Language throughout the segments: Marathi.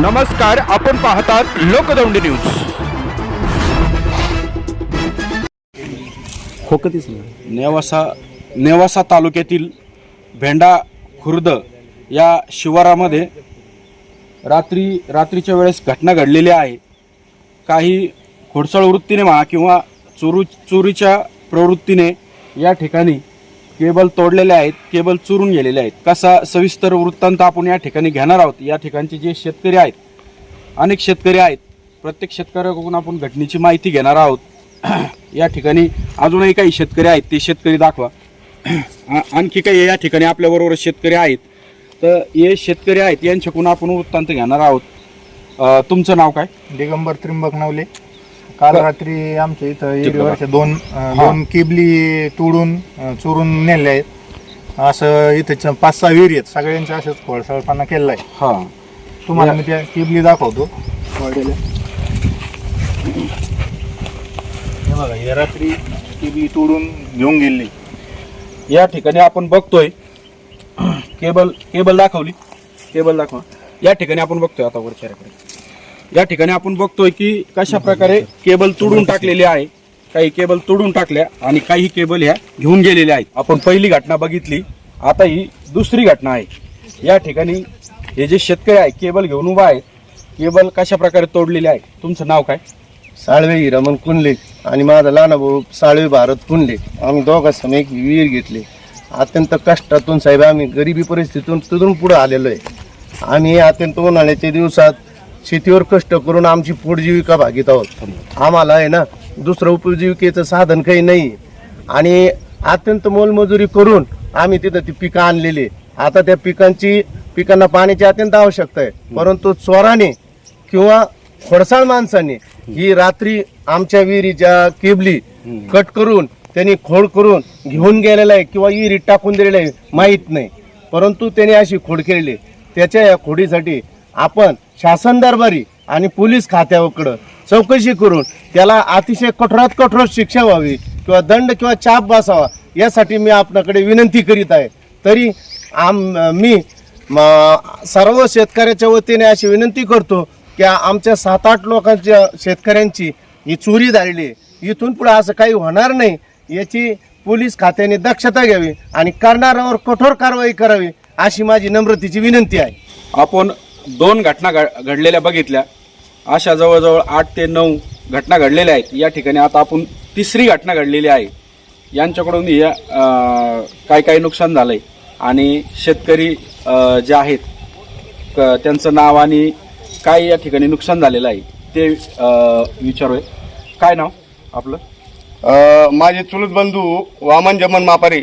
नमस्कार, आपण पाहतात लोकदौंडी न्यूज। नेवासा तालुक्यातील भेंडा खुर्द या शिवारामध्ये रात्रीच्या वेळेस घटना घडलेली आहे। काही खोडसाळ वृत्तीने म्हणा किंवा चोरीच्या प्रवृत्तीने या ठिकाणी केबल तोडलेले आहेत, केबल चोरून गेलेले आहेत। कसा सविस्तर वृत्तांत आपण या ठिकाणी घेणार आहोत। या ठिकाणचे जे शेतकरी आहेत, अनेक शेतकरी आहेत, प्रत्येक शेतकऱ्याकडून आपण घटनेची माहिती घेणार आहोत। या ठिकाणी अजूनही काही शेतकरी आहेत, ते शेतकरी दाखवा। आणखी काही या ठिकाणी आपल्याबरोबर शेतकरी आहेत, तर हे शेतकरी आहेत यांच्याकडून आपण वृत्तांत घेणार आहोत। तुमचं नाव काय? दिगंबर त्रिंबक नवले। काल रात्री आमच्या इथं एरियावरच्या दोन केबली तोडून चोरून नेले आहेत। असं इथं 5-6 विहिरी आहेत, सगळ्यांच्या असंच खोडसाळपणा केलेला आहे। हां, तुम्हाला मी त्या केबली दाखवतो। हे बघा, या रात्री केबली तोडून घेऊन गेली। या ठिकाणी आपण बघतोय केबल दाखवली, केबल दाखवा। या ठिकाणी आपण बघतोय आता वरच्याकडे, या ठिकाणी आपण बघतोय की कशा प्रकारे केबल तोडून टाकलेली आहे। काही केबल तोडून टाकल्या आणि काही केबल ह्या घेऊन गेलेल्या आहेत। आपण पहिली घटना बघितली, आता ही दुसरी घटना आहे। या ठिकाणी हे जे शेतकरी आहे केबल घेऊन उभा आहे, केबल कशा प्रकारे तोडलेली आहे। तुमचं नाव काय? साळवे हिरामन कुंडले आणि माझा लहान भाऊ साळवे भारत कुंडले। आम्ही दोघांसमोर एक विहीर घेतली। अत्यंत कष्टातून साहेब, आम्ही गरिबी परिस्थितीतून तिथून पुढे आलेलो आहे। आम्ही अत्यंत उन्हाळ्याच्या दिवसात शेतीवर कष्ट करून आमची पोटजीविका भागीत आहोत। आम्हाला आहे ना दुसरं उपजीविकेचं साधन काही नाही आणि अत्यंत मोलमजुरी करून आम्ही तिथं ती पिकं आणलेली। आता त्या पिकांना पाण्याची अत्यंत आवश्यकता आहे, परंतु चोराने किंवा खोडसाळ माणसाने ही रात्री आमच्या विहिरीच्या केबली कट करून त्यांनी खोड करून घेऊन गेलेला आहे किंवा विहिरीत टाकून दिलेला आहे माहीत नाही, परंतु त्यांनी अशी खोड केली। त्याच्या या खोडीसाठी आपण शासन दरबारी आणि पोलीस खात्याकडं चौकशी करून त्याला अतिशय कठोरात कठोर शिक्षा व्हावी किंवा दंड किंवा चाप बसावा, यासाठी मी आपल्याकडे विनंती करीत आहे। तरी मी सर्व शेतकऱ्याच्या वतीने अशी विनंती करतो की आमच्या 7-8 लोकांच्या शेतकऱ्यांची ही चोरी झालेली आहे। इथून पुढे असं काही होणार नाही, याची पोलीस खात्याने दक्षता घ्यावी आणि करणाऱ्यावर कठोर कारवाई करावी, अशी माझी नम्रतेची विनंती आहे। आपण 2 घटना घडलेल्या बघितल्या, अशा जवळजवळ 8 ते 9 घटना घडलेल्या आहेत। या ठिकाणी आता आपण तिसरी घटना घडलेली आहे। यांच्याकडून या काय नुकसान झालंय आणि शेतकरी जे आहेत त्यांचं नाव आणि काय या ठिकाणी नुकसान झालेलं आहे ते विचारूया। काय नाव आपलं? माझे चुलत बंधू वामन जमन मापारे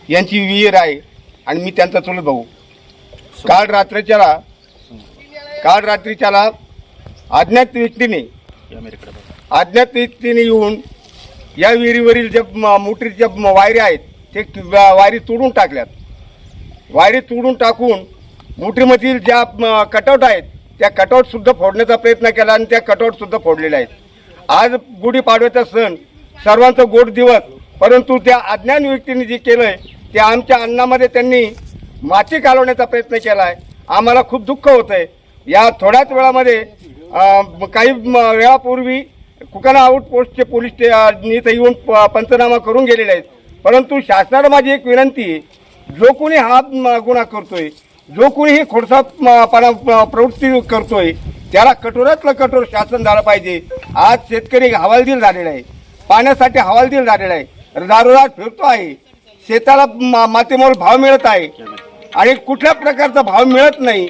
यांची विहीर आहे आणि मी त्यांचा चुलत भाऊ। काल रात्रीच्याला अज्ञात व्यक्तीने येऊन या विहिरीवरील ज्या मोटरीच्या वायरी आहेत ते वायरी तोडून टाकल्यात। वायरी तोडून टाकून मोटरीमधील ज्या कटआउट आहेत त्या कटआउटसुद्धा फोडण्याचा प्रयत्न केला आणि त्या कटआउटसुद्धा फोडलेल्या आहेत। आज गुढीपाडव्याचा सण, सर्वांचा गोड दिवस, परंतु त्या अज्ञान व्यक्तीने जे केलं आहे ते आमच्या अन्नामध्ये त्यांनी माती घालवण्याचा प्रयत्न केला आहे। आम्हाला खूप दुःख होतं आहे। या थोड्याच वेळामध्ये काही वेळापूर्वी कुकाना आउटपोस्टचे पोलीस इथं येऊन पंचनामा करून गेलेले आहेत। परंतु शासनाला माझी एक विनंती आहे, जो कोणी हा गुन्हा करतोय, जो कोणी ही खोडसाळपणा प्रवृत्ती करतोय, त्याला कठोरातलं कठोर शासन झालं पाहिजे। आज शेतकरी हवालदिल झालेला आहे, पाण्यासाठी हवालदिल झालेला आहे, दारोदार फिरतो आहे, शेताला मातीमोल भाव मिळत आहे आणि कुठल्या प्रकारचा भाव मिळत नाही।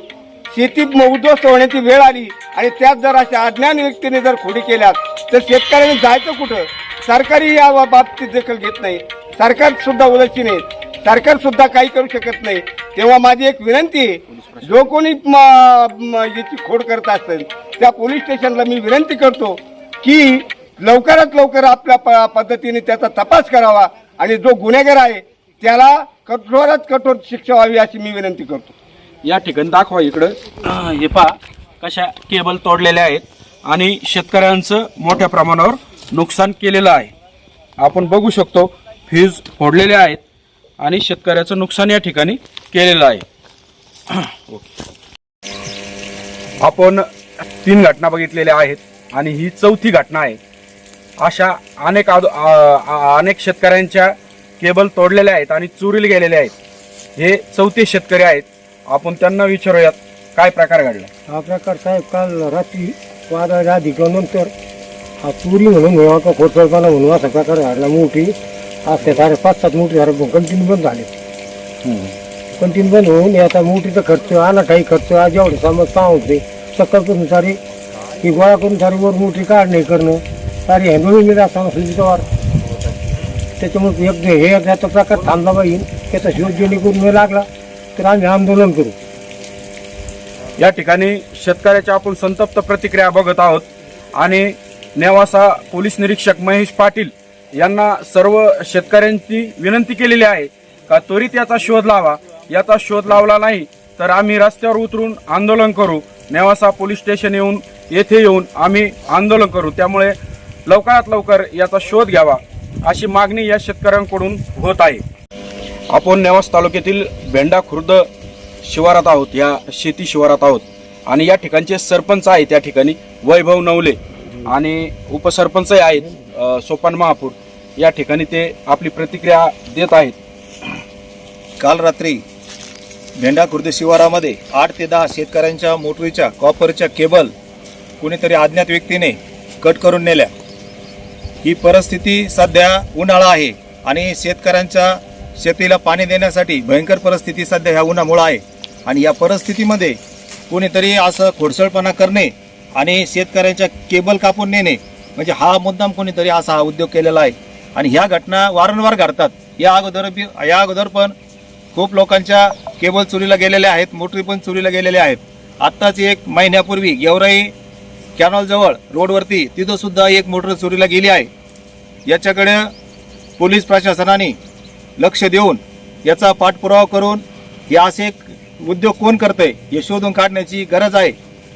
शेती उद्ध्वस्त होण्याची वेळ आली आणि त्यात जर अशा अज्ञान व्यक्तीने जर खोडी केल्यात तर शेतकऱ्यांनी जायचं कुठं? सरकारही या बाबतीत दखल घेत नाही, सरकार सुद्धा उदासीन आहे, सरकार सुद्धा काही करू शकत नाही। तेव्हा माझी एक विनंती आहे, जो कोणी याची खोड करत असेल त्या पोलीस स्टेशनला मी विनंती करतो की लवकरात लवकर आपल्या पद्धतीने त्याचा तपास करावा आणि जो गुन्हेगार आहे त्याला कठोरात कठोर शिक्षा व्हावी, अशी मी विनंती करतो। या ठिकाणी दाखवा इकडं, हे पहा कशा केबल तोडलेल्या आहेत आणि शेतकऱ्यांचं मोठ्या प्रमाणावर नुकसान केलेलं आहे। आपण बघू शकतो फ्यूज फोडलेले आहेत आणि शेतकऱ्याचं नुकसान या ठिकाणी केलेलं आहे। आपण 3 घटना बघितलेल्या आहेत आणि ही 4थी घटना आहे. अशा अनेक शेतकऱ्यांच्या केबल तोडलेल्या आहेत आणि चोरीला गेलेल्या आहेत. हे 4थे शेतकरी आहेत. आपण त्यांना विचारूयात काय प्रकार घडला. हा प्रकार साहेब काल रात्री वादळाच्या आधी किंवा नंतर हा चोरी म्हणून का खोटपणा म्हणून असा प्रकार घडला. मोठी आज ते 5-7 मोठी कंटिन्यू बंद झाले. कंटिन्यू बंद होऊन आता मोठीचा खर्च आला काही खर्च आज एवढं समज पाहते सकाळपासून सारी ही गोळा करून सारी वर मोठी काढणे करणं सारी हँडलिंग मिळत असताना सुविधावर त्याच्यामुळे एक हे याचा प्रकार थांबला पाहिजे. त्याचा शोध जेणेकरून न लागला तर आम्ही आंदोलन करू. या ठिकाणी शेतकऱ्याच्या आपण संतप्त प्रतिक्रिया बघत आहोत आणि नेवासा पोलीस निरीक्षक महेश पाटील यांना सर्व शेतकऱ्यांची विनंती केलेली आहे का त्वरित याचा शोध लावा. याचा शोध लावला नाही तर आम्ही रस्त्यावर उतरून आंदोलन करू. नेवासा पोलीस स्टेशन येथे येऊन आम्ही आंदोलन करू. त्यामुळे लवकरात लवकर याचा शोध घ्यावा अशी मागणी या शेतकऱ्यांकडून होत आहे. आपण नेवासा तालुक्यातील भेंडा खुर्द शिवारात आहोत. या शेती शिवारात आहोत आणि या ठिकाणचे सरपंच आहेत. त्या ठिकाणी वैभव नवले आणि उपसरपंचही आहेत सोपान महापूर. या ठिकाणी ते आपली प्रतिक्रिया देत आहेत. काल रात्री भेंडा खुर्द शिवारामध्ये 8 ते 10 शेतकऱ्यांच्या मोटरीच्या कॉपरच्या केबल कुणीतरी अज्ञात व्यक्तीने कट करून नेल्या. ही परिस्थिती सध्या उन्हाळा आहे आणि शेतकऱ्यांच्या शेतीला पाणी देण्यासाठी भयंकर परिस्थिती सध्या ह्या उन्हामुळे आहे. आणि या परिस्थितीमध्ये कोणीतरी असं खोडसळपणा करणे आणि शेतकऱ्यांच्या केबल कापून नेणे म्हणजे हा मुद्दाम कोणीतरी असा हा उद्योग केलेला आहे. आणि ह्या घटना वारंवार घडतात. या अगोदर पण खूप लोकांच्या केबल चोरीला गेलेल्या आहेत, मोटरी पण चोरीला गेलेल्या आहेत. आत्ताच 1 महिन्यापूर्वी गेवराई कॅनॉलजवळ रोडवरती तिथं सुद्धा एक मोटर चोरीला गेली आहे. याच्याकडे पोलीस प्रशासनाने लक्ष देऊन याचा पाठपुरावा करून हे असे उद्योग कोण करतंय हे शोधून काढण्याची गरज आहे.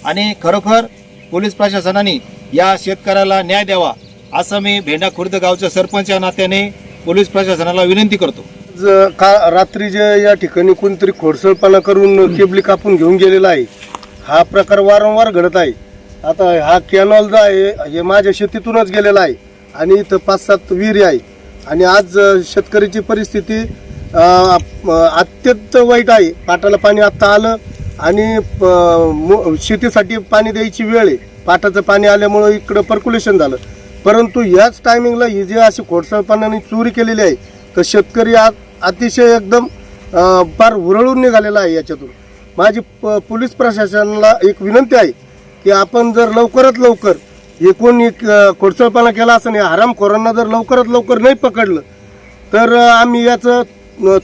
आणि खरोखर पोलीस प्रशासनाने या शेतकऱ्याला न्याय द्यावा असं मी भेंडा खुर्द गावच्या सरपंच या नात्याने पोलीस प्रशासनाला विनंती करतो. रात्री जे या ठिकाणी कोणतरी खोडसळपणा करून केबली कापून घेऊन गेलेला आहे. हा प्रकार वारंवार घडत आहे. आता हा कॅनॉल जो आहे हे माझ्या शेतीतूनच गेलेला आहे आणि इथं 5-7 विहिरी आहे. आणि आज शेतकऱ्याची परिस्थिती अत्यंत वाईट आहे. पाटाला पाणी आत्ता आलं आणि शेतीसाठी पाणी द्यायची वेळ आहे. पाटाचं पाणी आल्यामुळं इकडं पर्क्युलेशन झालं. परंतु याच टायमिंगला ही जे अशी खोडसाळपणाने चोरी केलेली आहे तर शेतकरी अतिशय एकदम फार हुरळून निघालेला आहे. याच्यातून माझी पोलीस प्रशासनाला एक विनंती आहे की आपण जर लवकरात लवकर हे कोणी खोडसाळपणा केला असं नाही हरामखोरांना जर लवकरात लवकर नाही पकडलं तर आम्ही याचं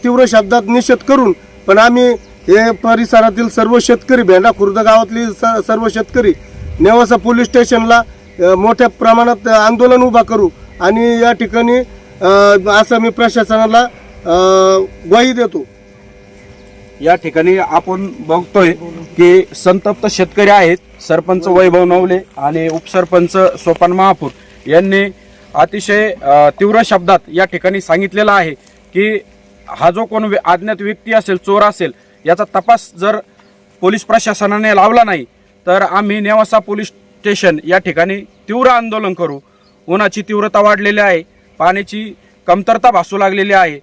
तीव्र शब्दात निषेध करून पण आम्ही हे परिसरातील सर्व शेतकरी भेंडा खुर्द गावातली सर्व शेतकरी नेवासा पोलीस स्टेशनला मोठ्या प्रमाणात आंदोलन उभा करू आणि या ठिकाणी असं मी प्रशासनाला ग्वाही देतो. या ठिकाणी आपण बघतोय की संतप्त शेतकरी आहेत. सरपंच वैभव नवले आणि उपसरपंच सोपान महापूर यांनी अतिशय तीव्र शब्दात या ठिकाणी सांगितलेलं आहे की हा जो कोण अज्ञात व्यक्ती असेल, चोर असेल, याचा तपास जर पोलीस प्रशासनाने लावला नाही तर आम्ही नेवासा पोलीस स्टेशन या ठिकाणी तीव्र आंदोलन करू. उन्हाची तीव्रता वाढलेली आहे, पाण्याची कमतरता भासू लागलेली आहे,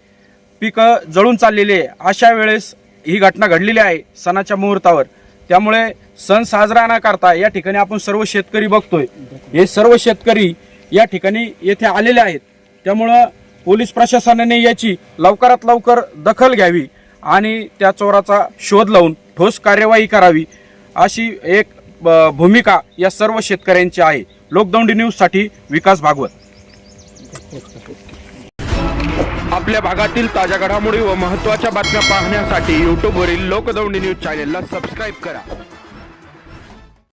पिकं जळून चाललेली आहे. अशा वेळेस ही घटना घडलेली आहे सणाच्या मुहूर्तावर. त्यामुळे सण साजरा न करता या ठिकाणी आपण सर्व शेतकरी बघतोय. हे सर्व शेतकरी या ठिकाणी येथे आलेले आहेत. त्यामुळं पोलीस प्रशासनाने याची लवकरात लवकर दखल घ्यावी आणि त्या चोराचा शोध लावून ठोस कार्यवाही करावी अशी एक भूमिका या सर्व शेतकऱ्यांची आहे. लोकदौंडी न्यूजसाठी विकास भागवत. आपल्या भागातील ताज्या घडामोडी व महत्त्वाच्या बातम्या पाहण्यासाठी यूट्यूबवरील लोकदौंडी न्यूज चॅनेलला सबस्क्राईब करा.